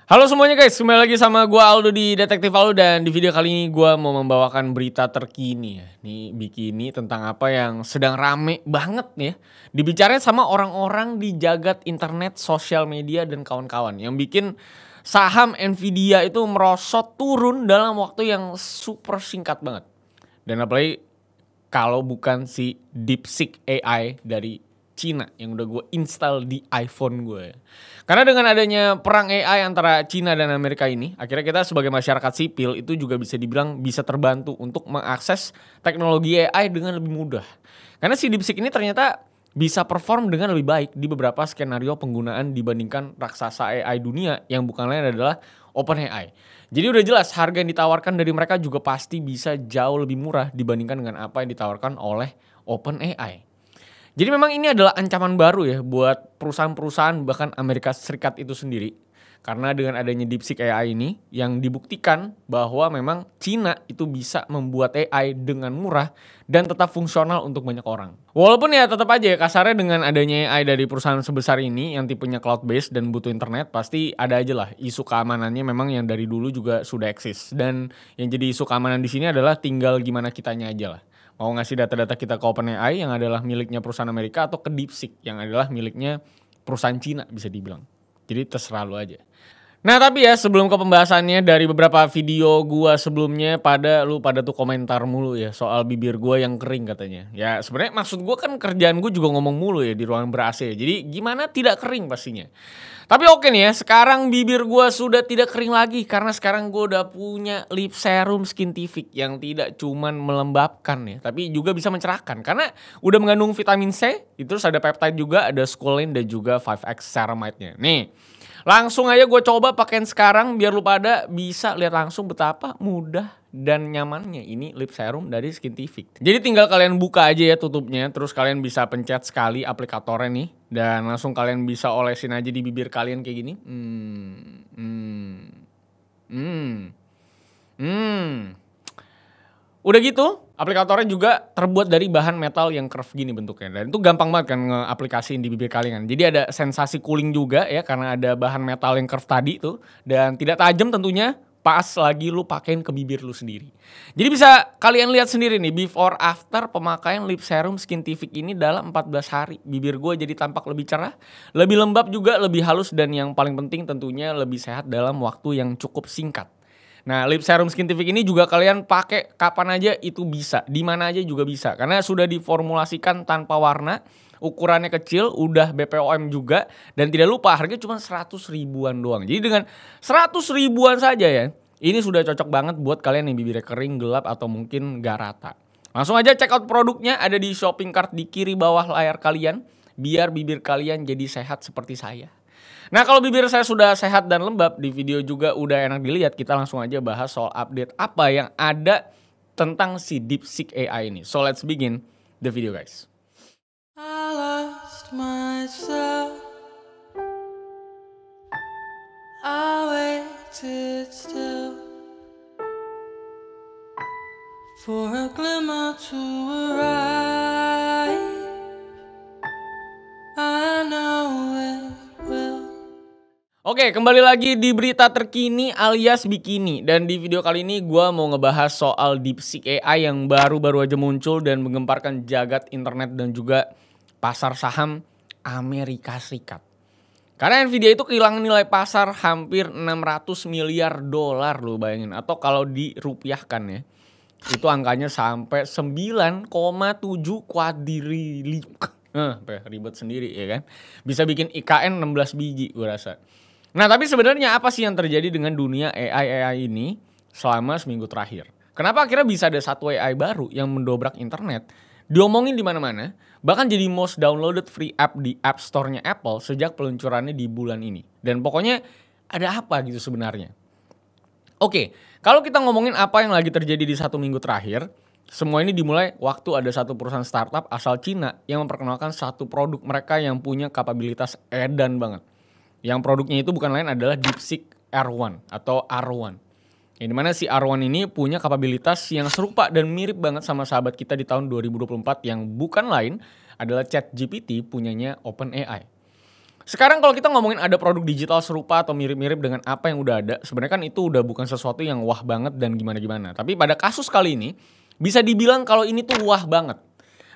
Halo semuanya guys, kembali lagi sama gua Aldo di Detektif Aldo. Dan di video kali ini gua mau membawakan berita terkini ya. Nih bikini tentang apa yang sedang rame banget nih ya, dibicarain sama orang-orang di jagat internet, sosial media dan kawan-kawan, yang bikin saham Nvidia itu merosot turun dalam waktu yang super singkat banget. Dan apalagi kalau bukan si DeepSeek AI dari Cina yang udah gue install di iPhone gue. Karena dengan adanya perang AI antara Cina dan Amerika ini, akhirnya kita sebagai masyarakat sipil itu juga bisa dibilang bisa terbantu untuk mengakses teknologi AI dengan lebih mudah. Karena si DeepSeek ini ternyata bisa perform dengan lebih baik di beberapa skenario penggunaan dibandingkan raksasa AI dunia yang bukan lain adalah OpenAI. Jadi udah jelas harga yang ditawarkan dari mereka juga pasti bisa jauh lebih murah dibandingkan dengan apa yang ditawarkan oleh OpenAI. Jadi memang ini adalah ancaman baru ya buat perusahaan-perusahaan bahkan Amerika Serikat itu sendiri. Karena dengan adanya DeepSeek AI ini yang dibuktikan bahwa memang Cina itu bisa membuat AI dengan murah dan tetap fungsional untuk banyak orang. Walaupun ya tetap aja ya kasarnya dengan adanya AI dari perusahaan sebesar ini yang tipenya cloud based dan butuh internet, pasti ada aja lah isu keamanannya memang yang dari dulu juga sudah eksis. Dan yang jadi isu keamanan di sini adalah tinggal gimana kitanya aja lah. Mau ngasih data-data kita ke OpenAI yang adalah miliknya perusahaan Amerika atau ke DeepSeek yang adalah miliknya perusahaan Cina bisa dibilang. Jadi terserah lu aja. Nah tapi ya sebelum ke pembahasannya, dari beberapa video gua sebelumnya pada tuh komentar mulu ya soal bibir gua yang kering katanya. Ya sebenarnya maksud gua kan kerjaan gua juga ngomong mulu ya di ruangan ber-AC. Jadi gimana tidak kering pastinya. Tapi oke nih ya, sekarang bibir gua sudah tidak kering lagi karena sekarang gua udah punya lip serum Skintific yang tidak cuman melembabkan ya, tapi juga bisa mencerahkan karena udah mengandung vitamin C, itu terus ada peptide juga, ada squalene dan juga 5X ceramide-nya. Nih, langsung aja gue coba pakein sekarang biar lu pada bisa lihat langsung betapa mudah dan nyamannya ini lip serum dari Skintific. Jadi tinggal kalian buka aja ya tutupnya, terus kalian bisa pencet sekali aplikatornya nih, dan langsung kalian bisa olesin aja di bibir kalian kayak gini. Udah gitu, aplikatornya juga terbuat dari bahan metal yang curve gini bentuknya. Dan itu gampang banget kan nge-aplikasiin di bibir kalian. Jadi ada sensasi cooling juga ya karena ada bahan metal yang curve tadi tuh. Dan tidak tajam tentunya pas lagi lu pakein ke bibir lu sendiri. Jadi bisa kalian lihat sendiri nih before after pemakaian lip serum Skintific ini dalam 14 hari. Bibir gue jadi tampak lebih cerah, lebih lembab juga, lebih halus, dan yang paling penting tentunya lebih sehat dalam waktu yang cukup singkat. Nah, lip serum Skintific ini juga kalian pakai kapan aja itu bisa, di mana aja juga bisa. Karena sudah diformulasikan tanpa warna, ukurannya kecil, udah BPOM juga, dan tidak lupa harganya cuma 100 ribuan doang. Jadi dengan 100 ribuan saja ya, ini sudah cocok banget buat kalian yang bibirnya kering, gelap, atau mungkin gak rata. Langsung aja check out produknya, ada di shopping cart di kiri bawah layar kalian, biar bibir kalian jadi sehat seperti saya. Nah kalau bibir saya sudah sehat dan lembab, di video juga udah enak dilihat, kita langsung aja bahas soal update apa yang ada tentang si DeepSeek AI ini. So let's begin the video guys. I lost myself. I waited still for a glimmer to arrive. I know it will. Oke, kembali lagi di berita terkini alias bikini. Dan di video kali ini gue mau ngebahas soal DeepSeek AI yang baru-baru aja muncul dan menggemparkan jagat internet dan juga pasar saham Amerika Serikat. Karena Nvidia itu kehilangan nilai pasar hampir 600 miliar dolar, lo bayangin. Atau kalau dirupiahkan ya, itu angkanya sampai 9,7 kuadriliun. Ribet sendiri ya kan. Bisa bikin IKN 16 biji gue rasa. Nah tapi sebenarnya apa sih yang terjadi dengan dunia AI ini selama seminggu terakhir? Kenapa akhirnya bisa ada satu AI baru yang mendobrak internet, diomongin di mana-mana, bahkan jadi most downloaded free app di App Store-nya Apple sejak peluncurannya di bulan ini. Dan pokoknya ada apa gitu sebenarnya? Oke, kalau kita ngomongin apa yang lagi terjadi di satu minggu terakhir, semua ini dimulai waktu ada satu perusahaan startup asal Cina yang memperkenalkan satu produk mereka yang punya kapabilitas edan banget. Yang produknya itu bukan lain adalah DeepSeek R1 atau R1. Yang dimana si R1 ini punya kapabilitas yang serupa dan mirip banget sama sahabat kita di tahun 2024 yang bukan lain adalah ChatGPT punyanya OpenAI. Sekarang kalau kita ngomongin ada produk digital serupa atau mirip-mirip dengan apa yang udah ada, sebenarnya kan itu udah bukan sesuatu yang wah banget dan gimana-gimana. Tapi pada kasus kali ini, bisa dibilang kalau ini tuh wah banget.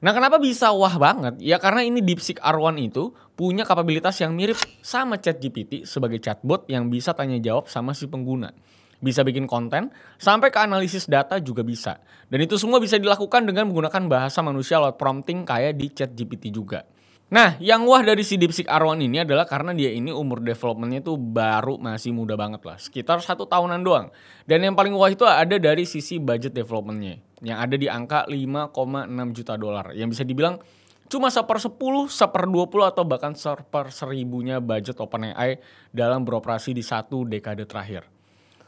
Nah, kenapa bisa wah banget? Ya karena ini DeepSeek R1 itu punya kapabilitas yang mirip sama ChatGPT sebagai chatbot yang bisa tanya jawab sama si pengguna. Bisa bikin konten, sampai ke analisis data juga bisa. Dan itu semua bisa dilakukan dengan menggunakan bahasa manusia lewat prompting kayak di ChatGPT juga. Nah, yang wah dari si DeepSeek R1 ini adalah karena dia ini umur developmentnya tuh baru masih muda banget lah. Sekitar 1 tahunan doang. Dan yang paling wah itu ada dari sisi budget developmentnya. Yang ada di angka 5,6 juta dolar. Yang bisa dibilang cuma 1/10, 1/20 atau bahkan 1/1000-nya budget OpenAI dalam beroperasi di 1 dekade terakhir.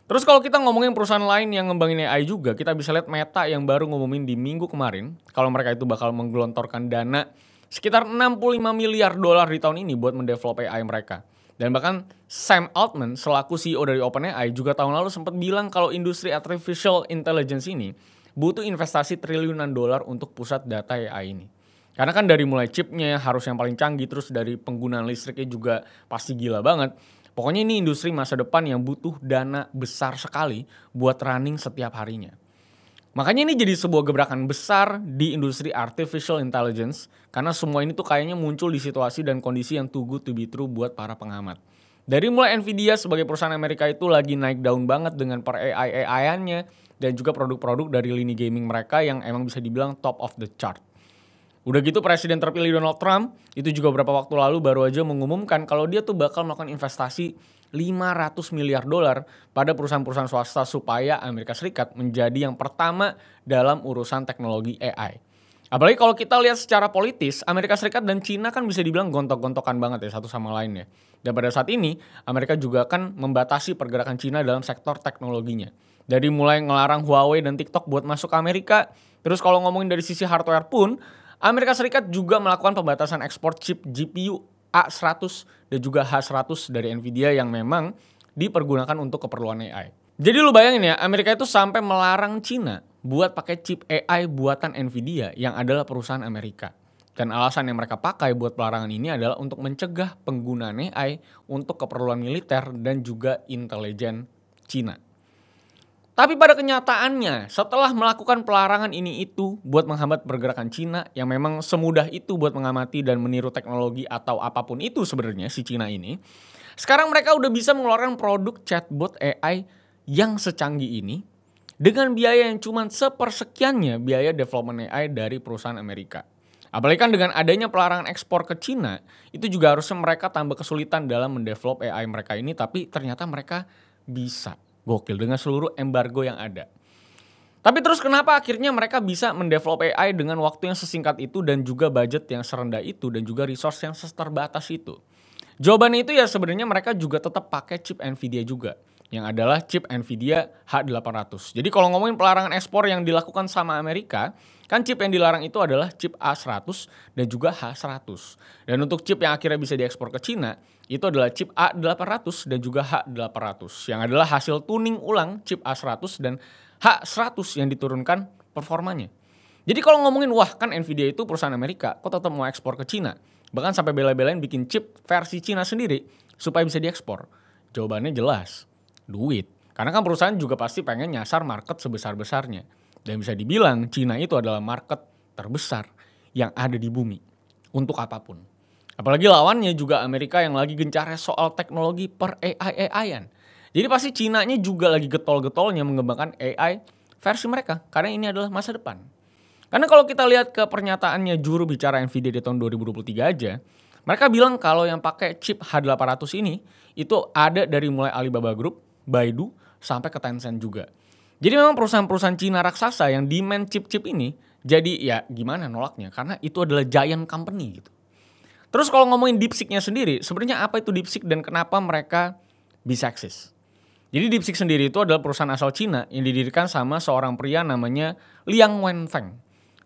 Terus kalau kita ngomongin perusahaan lain yang ngembangin AI juga, kita bisa lihat Meta yang baru ngumumin di minggu kemarin. Kalau mereka itu bakal menggelontorkan dana sekitar 65 miliar dolar di tahun ini buat mendevelop AI mereka. Dan bahkan Sam Altman selaku CEO dari OpenAI juga tahun lalu sempat bilang kalau industri artificial intelligence ini butuh investasi triliunan dolar untuk pusat data AI ini. Karena kan dari mulai chipnya harus yang paling canggih, terus dari penggunaan listriknya juga pasti gila banget. Pokoknya ini industri masa depan yang butuh dana besar sekali buat running setiap harinya. Makanya ini jadi sebuah gebrakan besar di industri artificial intelligence karena semua ini tuh kayaknya muncul di situasi dan kondisi yang too good to be true buat para pengamat. Dari mulai Nvidia sebagai perusahaan Amerika itu lagi naik daun banget dengan per AI-nya dan juga produk-produk dari lini gaming mereka yang emang bisa dibilang top of the chart. Udah gitu Presiden terpilih Donald Trump itu juga beberapa waktu lalu baru aja mengumumkan kalau dia tuh bakal melakukan investasi 500 miliar dolar pada perusahaan-perusahaan swasta supaya Amerika Serikat menjadi yang pertama dalam urusan teknologi AI. Apalagi kalau kita lihat secara politis, Amerika Serikat dan Cina kan bisa dibilang gontok-gontokan banget ya satu sama lain ya. Dan pada saat ini, Amerika juga kan membatasi pergerakan Cina dalam sektor teknologinya. Dari mulai ngelarang Huawei dan TikTok buat masuk ke Amerika, terus kalau ngomongin dari sisi hardware pun, Amerika Serikat juga melakukan pembatasan ekspor chip GPU A100 dan juga H100 dari Nvidia yang memang dipergunakan untuk keperluan AI. Jadi lu bayangin ya, Amerika itu sampai melarang Cina buat pakai chip AI buatan Nvidia yang adalah perusahaan Amerika. Dan alasan yang mereka pakai buat pelarangan ini adalah untuk mencegah penggunaan AI untuk keperluan militer dan juga intelijen Cina. Tapi pada kenyataannya, setelah melakukan pelarangan ini itu buat menghambat pergerakan Cina yang memang semudah itu buat mengamati dan meniru teknologi atau apapun itu sebenarnya si Cina ini, sekarang mereka udah bisa mengeluarkan produk chatbot AI yang secanggih ini dengan biaya yang cuma sepersekiannya biaya development AI dari perusahaan Amerika. Apalagi kan dengan adanya pelarangan ekspor ke Cina, itu juga harusnya mereka tambah kesulitan dalam mendevelop AI mereka ini, tapi ternyata mereka bisa. Gokil dengan seluruh embargo yang ada. Tapi terus kenapa akhirnya mereka bisa mendevelop AI dengan waktu yang sesingkat itu dan juga budget yang serendah itu dan juga resource yang terbatas itu? Jawabannya itu ya sebenarnya mereka juga tetap pakai chip Nvidia juga. Yang adalah chip Nvidia H800. Jadi kalau ngomongin pelarangan ekspor yang dilakukan sama Amerika, kan chip yang dilarang itu adalah chip A100 dan juga H100. Dan untuk chip yang akhirnya bisa diekspor ke Cina, itu adalah chip A800 dan juga H800. Yang adalah hasil tuning ulang chip A100 dan H100 yang diturunkan performanya. Jadi kalau ngomongin wah kan Nvidia itu perusahaan Amerika, kok tetap mau ekspor ke Cina? Bahkan sampai bela-belain bikin chip versi Cina sendiri supaya bisa diekspor. Jawabannya jelas. Duit. Karena kan perusahaan juga pasti pengen nyasar market sebesar-besarnya. Dan bisa dibilang Cina itu adalah market terbesar yang ada di bumi. Untuk apapun. Apalagi lawannya juga Amerika yang lagi gencarnya soal teknologi per AI-an. Jadi pasti Cinanya juga lagi getol-getolnya mengembangkan AI versi mereka. Karena ini adalah masa depan. Karena kalau kita lihat ke pernyataannya juru bicara Nvidia di tahun 2023 aja. Mereka bilang kalau yang pakai chip H800 ini itu ada dari mulai Alibaba Group, Baidu, sampai ke Tencent juga. Jadi memang perusahaan-perusahaan Cina raksasa yang demand chip-chip ini, jadi ya gimana nolaknya, karena itu adalah giant company gitu. Terus kalau ngomongin DeepSeek-nya sendiri, sebenarnya apa itu DeepSeek dan kenapa mereka bisa eksis? Jadi DeepSeek sendiri itu adalah perusahaan asal Cina yang didirikan sama seorang pria namanya Liang Wenfeng.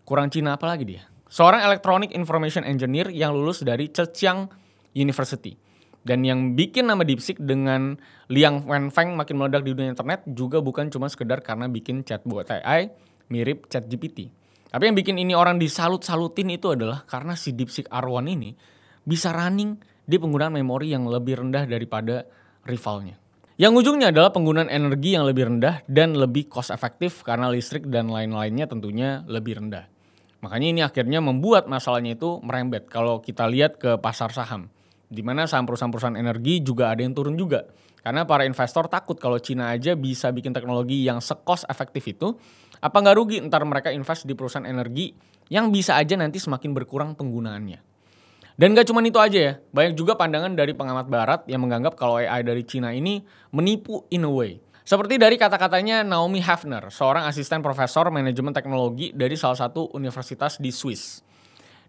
Kurang Cina apa lagi dia? Seorang electronic information engineer yang lulus dari Zhejiang University. Dan yang bikin nama DeepSeek dengan Liang Wenfeng makin meledak di dunia internet juga bukan cuma sekedar karena bikin chatbot AI mirip ChatGPT. Tapi yang bikin ini orang disalut-salutin itu adalah karena si DeepSeek R1 ini bisa running di penggunaan memori yang lebih rendah daripada rivalnya. Yang ujungnya adalah penggunaan energi yang lebih rendah dan lebih cost efektif karena listrik dan lain-lainnya tentunya lebih rendah. Makanya ini akhirnya membuat masalahnya itu merembet kalau kita lihat ke pasar saham. Di mana saham perusahaan-perusahaan energi juga ada yang turun juga. Karena para investor takut kalau Cina aja bisa bikin teknologi yang se-cost efektif itu, apa nggak rugi ntar mereka invest di perusahaan energi yang bisa aja nanti semakin berkurang penggunaannya. Dan gak cuma itu aja ya, banyak juga pandangan dari pengamat barat yang menganggap kalau AI dari Cina ini menipu in a way. Seperti dari kata-katanya Naomi Hefner, seorang asisten profesor manajemen teknologi dari salah satu universitas di Swiss.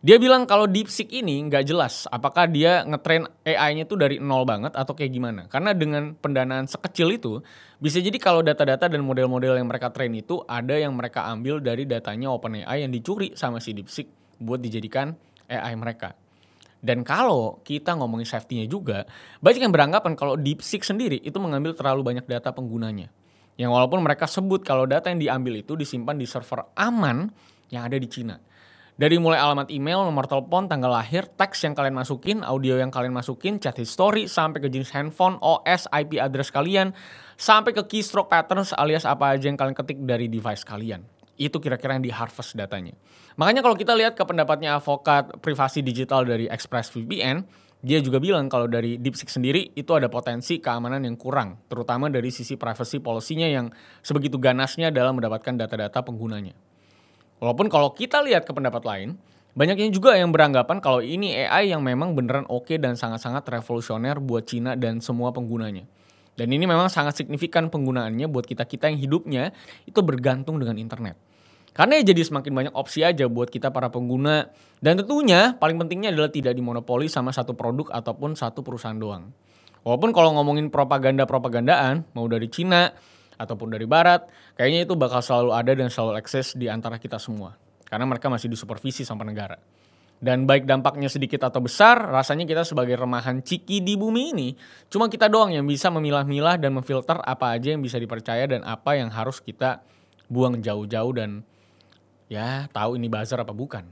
Dia bilang kalau DeepSeek ini nggak jelas apakah dia ngetrain AI-nya itu dari nol banget atau kayak gimana. Karena dengan pendanaan sekecil itu, bisa jadi kalau data-data dan model-model yang mereka train itu ada yang mereka ambil dari datanya OpenAI yang dicuri sama si DeepSeek buat dijadikan AI mereka. Dan kalau kita ngomongin safety-nya juga, banyak yang beranggapan kalau DeepSeek sendiri itu mengambil terlalu banyak data penggunanya. Yang walaupun mereka sebut kalau data yang diambil itu disimpan di server aman yang ada di Cina. Dari mulai alamat email, nomor telepon, tanggal lahir, teks yang kalian masukin, audio yang kalian masukin, chat history, sampai ke jenis handphone, OS, IP address kalian, sampai ke keystroke patterns alias apa aja yang kalian ketik dari device kalian. Itu kira-kira yang di-harvest datanya. Makanya kalau kita lihat ke pendapatnya advokat privasi digital dari ExpressVPN, dia juga bilang kalau dari DeepSeek sendiri itu ada potensi keamanan yang kurang, terutama dari sisi privacy policy-nya yang sebegitu ganasnya dalam mendapatkan data-data penggunanya. Walaupun kalau kita lihat ke pendapat lain, banyaknya juga yang beranggapan kalau ini AI yang memang beneran oke dan sangat-sangat revolusioner buat Cina dan semua penggunanya. Dan ini memang sangat signifikan penggunaannya buat kita-kita yang hidupnya itu bergantung dengan internet. Karena ya jadi semakin banyak opsi aja buat kita para pengguna. Dan tentunya paling pentingnya adalah tidak dimonopoli sama satu produk ataupun satu perusahaan doang. Walaupun kalau ngomongin propaganda-propagandaan, mau dari Cina ataupun dari Barat, kayaknya itu bakal selalu ada dan selalu eksis di antara kita semua. Karena mereka masih disupervisi sama negara. Dan baik dampaknya sedikit atau besar, rasanya kita sebagai remahan ciki di bumi ini, cuma kita doang yang bisa memilah-milah dan memfilter apa aja yang bisa dipercaya dan apa yang harus kita buang jauh-jauh dan ya tahu ini buzzer apa bukan.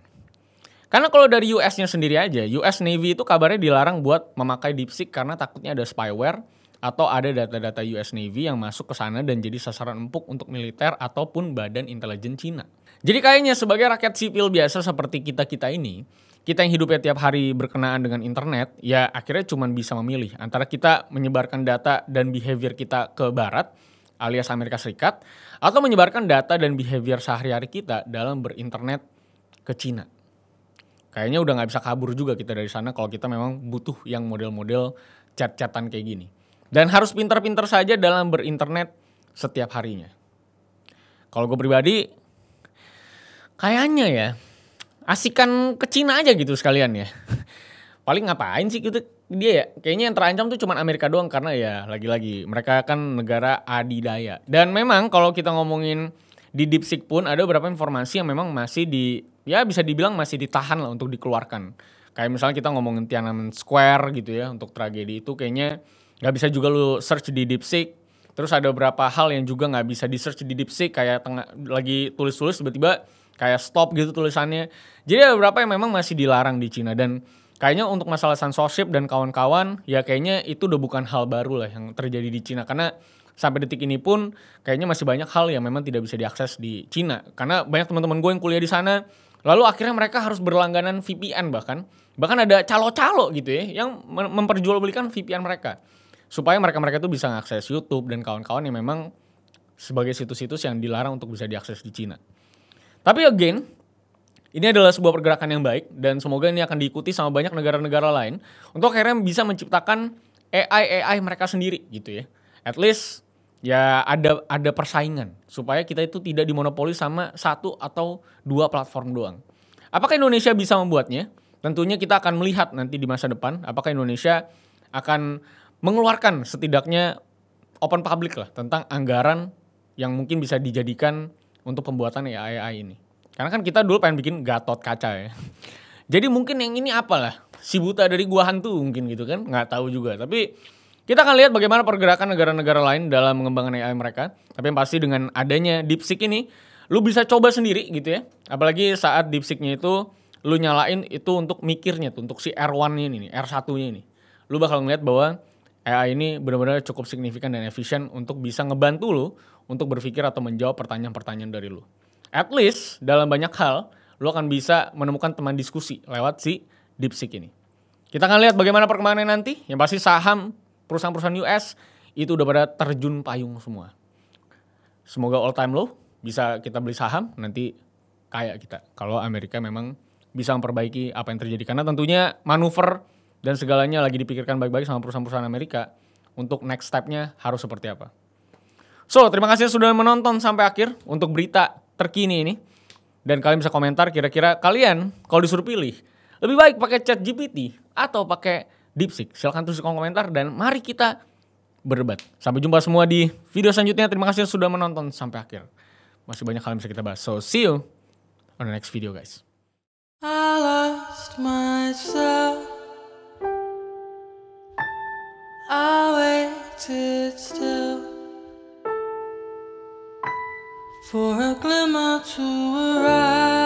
Karena kalau dari US-nya sendiri aja, US Navy itu kabarnya dilarang buat memakai DeepSeek karena takutnya ada spyware atau ada data-data US Navy yang masuk ke sana dan jadi sasaran empuk untuk militer ataupun badan intelijen Cina. Jadi kayaknya sebagai rakyat sipil biasa seperti kita-kita ini, kita yang hidupnya tiap hari berkenaan dengan internet, ya akhirnya cuma bisa memilih antara kita menyebarkan data dan behavior kita ke barat, alias Amerika Serikat, atau menyebarkan data dan behavior sehari-hari kita dalam berinternet ke Cina. Kayaknya udah gak bisa kabur juga kita dari sana kalau kita memang butuh yang model-model chat-chatan kayak gini. Dan harus pintar-pintar saja dalam berinternet setiap harinya. Kalau gue pribadi, kayaknya ya, asikan ke Cina aja gitu sekalian ya. Paling ngapain sih gitu dia ya? Kayaknya yang terancam tuh cuma Amerika doang karena ya lagi-lagi mereka kan negara adidaya. Dan memang kalau kita ngomongin di DeepSeek pun ada beberapa informasi yang memang masih ya bisa dibilang masih ditahan lah untuk dikeluarkan. Kayak misalnya kita ngomongin Tiananmen Square gitu ya untuk tragedi itu kayaknya nggak bisa juga lu search di DeepSeek. Terus ada beberapa hal yang juga nggak bisa di search di DeepSeek kayak lagi tulis-tulis tiba-tiba kayak stop gitu tulisannya. Jadi ada beberapa yang memang masih dilarang di Cina dan kayaknya untuk masalah censorship dan kawan-kawan ya kayaknya itu udah bukan hal baru lah yang terjadi di Cina karena sampai detik ini pun kayaknya masih banyak hal yang memang tidak bisa diakses di Cina karena banyak teman-teman gue yang kuliah di sana lalu akhirnya mereka harus berlangganan VPN bahkan ada calo-calo gitu ya yang memperjualbelikan VPN mereka supaya mereka itu bisa mengakses YouTube dan kawan-kawan yang memang sebagai situs-situs yang dilarang untuk bisa diakses di Cina. Tapi again, ini adalah sebuah pergerakan yang baik dan semoga ini akan diikuti sama banyak negara-negara lain untuk akhirnya bisa menciptakan AI mereka sendiri gitu ya. At least ya ada persaingan supaya kita itu tidak dimonopoli sama satu atau dua platform doang. Apakah Indonesia bisa membuatnya? Tentunya kita akan melihat nanti di masa depan apakah Indonesia akan mengeluarkan setidaknya open public lah tentang anggaran yang mungkin bisa dijadikan untuk pembuatan AI ini. Karena kan kita dulu pengen bikin Gatot Kaca ya. Jadi mungkin yang ini apalah, si buta dari gua hantu mungkin gitu kan, nggak tahu juga. Tapi kita akan lihat bagaimana pergerakan negara-negara lain dalam mengembangkan AI mereka. Tapi yang pasti dengan adanya DeepSeek ini, lu bisa coba sendiri gitu ya. Apalagi saat DeepSeek-nya itu, lu nyalain itu untuk mikirnya tuh, untuk si R1-nya ini, R1-nya ini. lu bakal ngeliat bahwa AI ini benar-benar cukup signifikan dan efisien untuk bisa ngebantu lu untuk berpikir atau menjawab pertanyaan-pertanyaan dari lu. At least dalam banyak hal, lu akan bisa menemukan teman diskusi lewat si DeepSeek ini. Kita akan lihat bagaimana perkembangannya nanti. Yang pasti saham perusahaan-perusahaan US itu udah pada terjun payung semua. Semoga all time low, bisa kita beli saham, nanti kaya kita. Kalau Amerika memang bisa memperbaiki apa yang terjadi. Karena tentunya manuver dan segalanya lagi dipikirkan baik-baik sama perusahaan-perusahaan Amerika untuk next step-nya harus seperti apa. So, terima kasih sudah menonton sampai akhir untuk berita terkini ini. Dan kalian bisa komentar kira-kira kalian kalau disuruh pilih, lebih baik pakai ChatGPT atau pakai DeepSeek. Silahkan tulis di kolom komentar dan mari kita berdebat. Sampai jumpa semua di video selanjutnya. Terima kasih sudah menonton sampai akhir. Masih banyak hal yang bisa kita bahas. So, see you on the next video, guys. I lost myself. I waited still for a glimmer to arise.